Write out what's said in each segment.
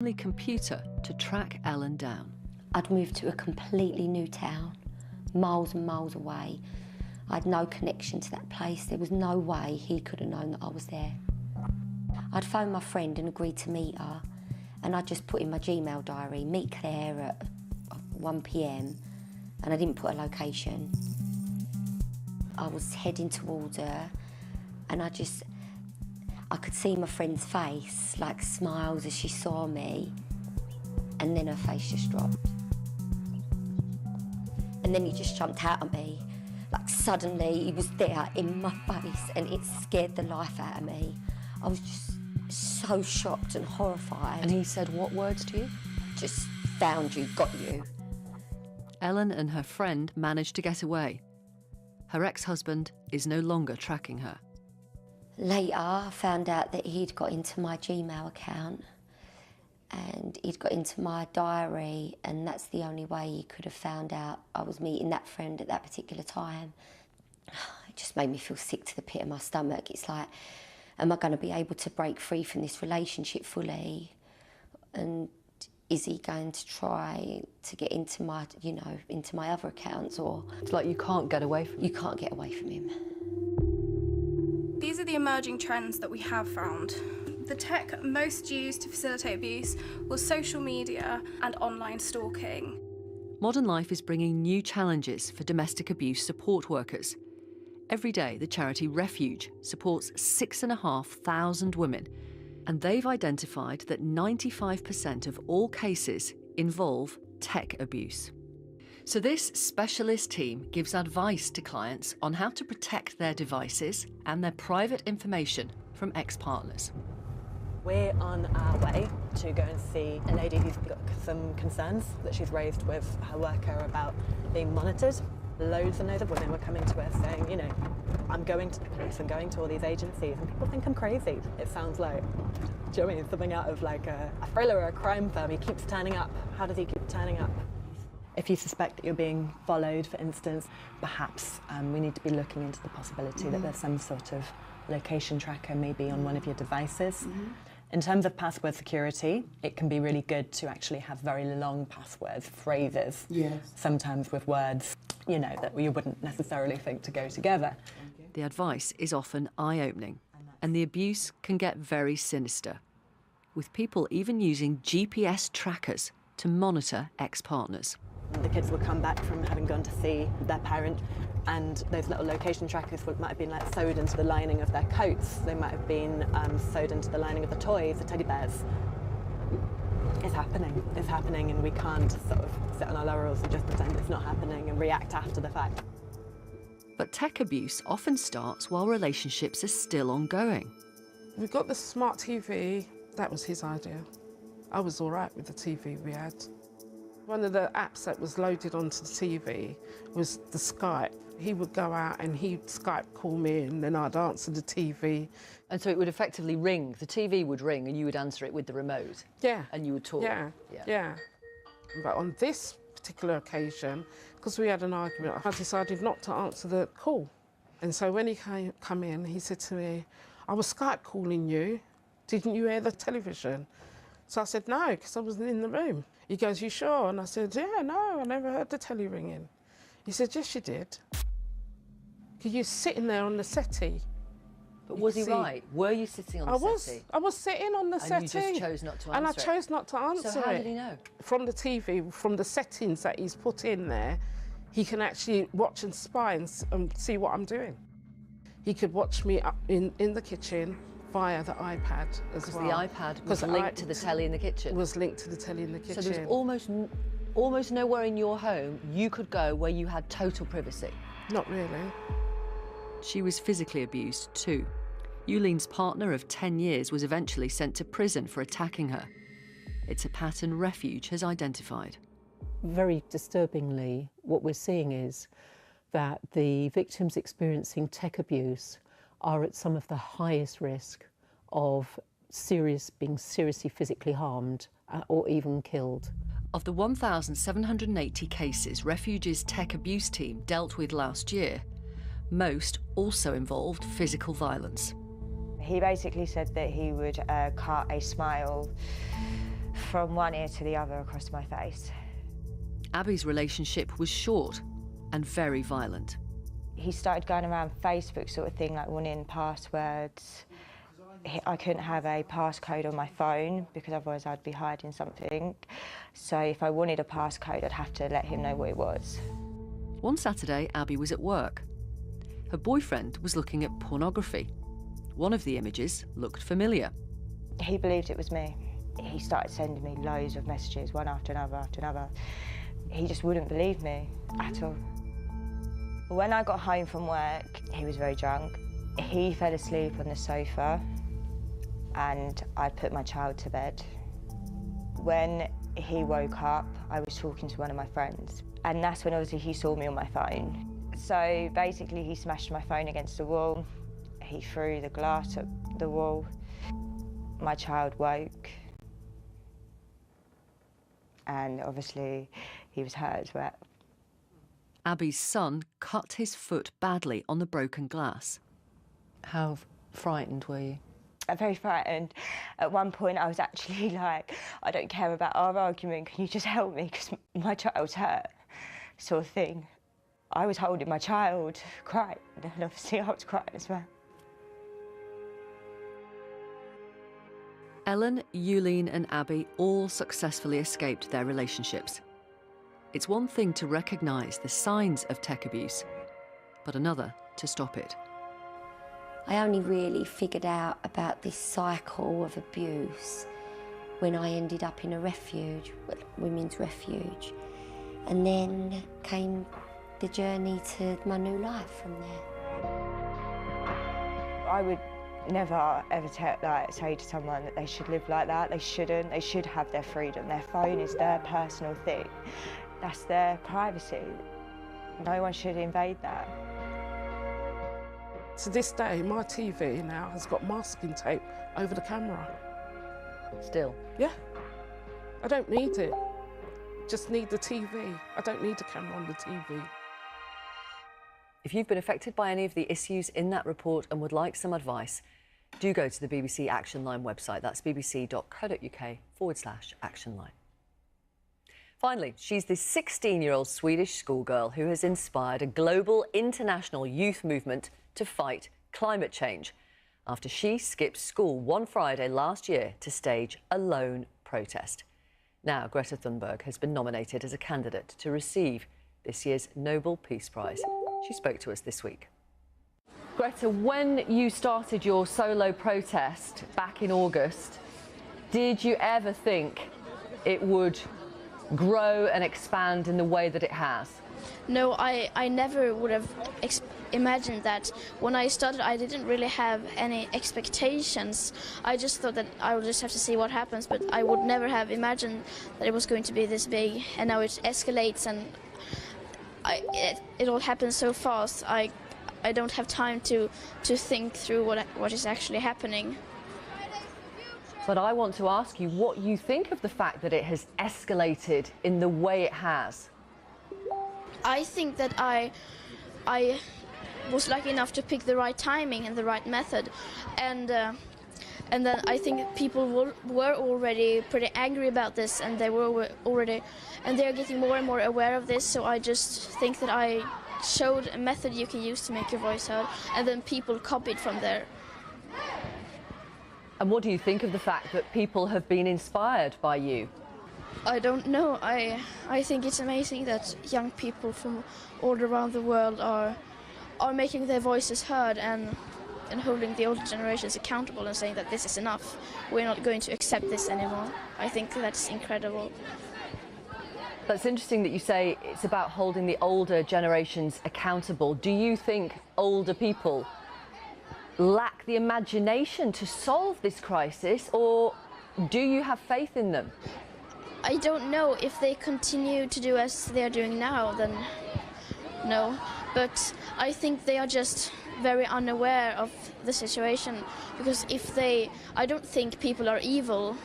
only computer to track Ellen down. I'd moved to a completely new town, miles and miles away. I had no connection to that place. There was no way he could have known that I was there. I'd phoned my friend and agreed to meet her, and I just put in my Gmail diary, meet Claire at 1 p.m, and I didn't put a location. I was heading towards her, and I could see my friend's face, like smiles as she saw me, and then her face just dropped. And then he just jumped out at me. Like suddenly he was there in my face, and it scared the life out of me. I was just so shocked and horrified. And he said what words to you? Just found you, got you. Ellen and her friend managed to get away. Her ex-husband is no longer tracking her. Later, I found out that he'd got into my Gmail account and he'd got into my diary, and that's the only way he could have found out I was meeting that friend at that particular time. It just made me feel sick to the pit of my stomach. It's like, am I going to be able to break free from this relationship fully? And is he going to try to get into my, into my other accounts? Or it's like you can't get away from him. You can't get away from him. These are the emerging trends that we have found. The tech most used to facilitate abuse was social media and online stalking. Modern Life is bringing new challenges for domestic abuse support workers. Every day, the charity Refuge supports 6,500 women, and they've identified that 95% of all cases involve tech abuse. So this specialist team gives advice to clients on how to protect their devices and their private information from ex-partners. We're on our way to go and see a lady who's got some concerns that she's raised with her worker about being monitored. Loads and loads of women were coming to us saying, I'm going to the police, I'm going to all these agencies, and people think I'm crazy. It sounds like, do you know what I mean? Something out of like a thriller or a crime film. He keeps turning up. How does he keep turning up? If you suspect that you're being followed, for instance, perhaps we need to be looking into the possibility that there's some sort of location tracker maybe on one of your devices. In terms of password security, it can be really good to actually have very long passwords, phrases, sometimes with words, that you wouldn't necessarily think to go together. The advice is often eye-opening, and the abuse can get very sinister, with people even using GPS trackers to monitor ex-partners. The kids would come back from having gone to see their parent, and those little location trackers might have been like sewed into the lining of their coats. They might have been sewed into the lining of the toys, the teddy bears. It's happening, and we can't sort of sit on our laurels and just pretend it's not happening and react after the fact. But tech abuse often starts while relationships are still ongoing. We got the smart TV. That was his idea. I was all right with the TV we had. One of the apps that was loaded onto the TV was the Skype. He would go out and he'd Skype call me, and then I'd answer the TV. And so it would effectively ring, the TV would ring and you would answer it with the remote? Yeah. And you would talk? Yeah. But on this particular occasion, because we had an argument, I decided not to answer the call. And so when he come in, he said to me, I was Skype calling you. Didn't you hear the television? So I said, no, because I wasn't in the room. He goes, you sure? And I said, yeah, no, I never heard the telly ringing. He said, yes, you did. Because you're sitting there on the settee. But was he right? Were you sitting on the settee? I was sitting on the settee. And you just chose not to answer And I chose not to answer it. So how did he know? From the TV, from the settings that he's put in there, he can actually watch and spy and see what I'm doing. He could watch me up in the kitchen via the iPad as well. Because the iPad was linked to the telly in the kitchen? Was linked to the telly in the kitchen. So there's almost nowhere in your home you could go where you had total privacy? Not really. She was physically abused too. Eulene's partner of 10 years was eventually sent to prison for attacking her. It's a pattern Refuge has identified. Very disturbingly, what we're seeing is that the victims experiencing tech abuse are at some of the highest risk of being seriously physically harmed or even killed. Of the 1,780 cases Refuge's tech abuse team dealt with last year, most also involved physical violence. He basically said that he would cut a smile from one ear to the other across my face. Abby's relationship was short and very violent. He started going around Facebook sort of thing, like wanting passwords. I couldn't have a passcode on my phone because otherwise I'd be hiding something. So if I wanted a passcode, I'd have to let him know what it was. One Saturday, Abby was at work. Her boyfriend was looking at pornography. One of the images looked familiar. He believed it was me. He started sending me loads of messages, one after another after another. He just wouldn't believe me at all. When I got home from work, he was very drunk. He fell asleep on the sofa and I put my child to bed. When he woke up, I was talking to one of my friends, and that's when obviously he saw me on my phone. So basically he smashed my phone against the wall. He threw the glass at the wall. My child woke. And obviously he was hurt as well. Abby's son cut his foot badly on the broken glass. How frightened were you? I'm very frightened. At one point I was actually like, I don't care about our argument, can you just help me because my child's hurt, sort of thing. I was holding my child, crying, and obviously I was crying as well. Ellen, Yuleen and Abby all successfully escaped their relationships. It's one thing to recognise the signs of tech abuse, but another to stop it. I only really figured out about this cycle of abuse when I ended up in a refuge, women's refuge. And then came the journey to my new life from there. I would never ever say to someone that they should live like that. They shouldn't. They should have their freedom. Their phone is their personal thing. That's their privacy. No one should invade that. To this day, my TV now has got masking tape over the camera. Still? Yeah. I don't need it. Just need the TV. I don't need the camera on the TV. If you've been affected by any of the issues in that report and would like some advice, do go to the BBC Action Line website. That's bbc.co.uk/Action Line. Finally, she's the 16-year-old Swedish schoolgirl who has inspired a global international youth movement to fight climate change after she skipped school one Friday last year to stage a lone protest. Now, Greta Thunberg has been nominated as a candidate to receive this year's Nobel Peace Prize. She spoke to us this week. Greta, when you started your solo protest back in August, did you ever think it would grow and expand in the way that it has? No, I never would have imagined that. When I started, I didn't really have any expectations. I just thought that I would just have to see what happens, but I would never have imagined that it was going to be this big, and now it escalates and it all happens so fast. I don't have time to think through what is actually happening. But I want to ask you what you think of the fact that it has escalated in the way it has. I think that I was lucky enough to pick the right timing and the right method, and then I think people were already pretty angry about this, and they were already, and they're getting more and more aware of this. So I just think that I showed a method you can use to make your voice heard, and then people copied from there. And what do you think of the fact that people have been inspired by you? I don't know. I think it's amazing that young people from all around the world are making their voices heard and holding the older generations accountable and saying that this is enough. We're not going to accept this anymore. I think that's incredible. That's interesting that you say it's about holding the older generations accountable. Do you think older people lack the imagination to solve this crisis, or do you have faith in them? I don't know. If they continue to do as they're doing now, then no. But I think they are just very unaware of the situation, because I don't think people are evil.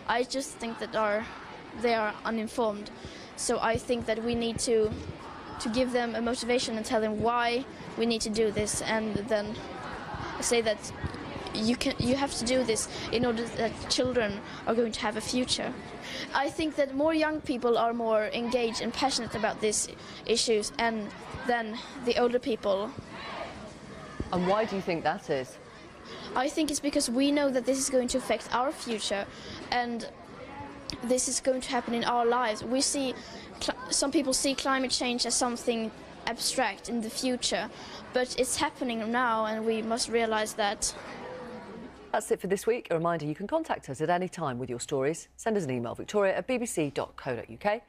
I just think that they are uninformed. So I think that we need to give them a motivation and tell them why we need to do this, and then say that you have to do this in order that children are going to have a future. I think that more young people are more engaged and passionate about these issues than the older people. And why do you think that is? I think it's because we know that this is going to affect our future, and this is going to happen in our lives. We see, some people see climate change as something abstract in the future, but it's happening now, and we must realize that. That's it for this week. A reminder, you can contact us at any time with your stories. Send us an email, victoria@bbc.co.uk.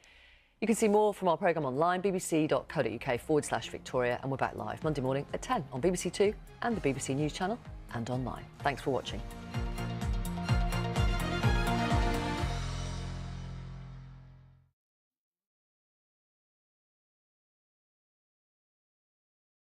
You can see more from our programme online, bbc.co.uk/Victoria, and we're back live Monday morning at 10 on BBC Two and the BBC News Channel and online. Thanks for watching.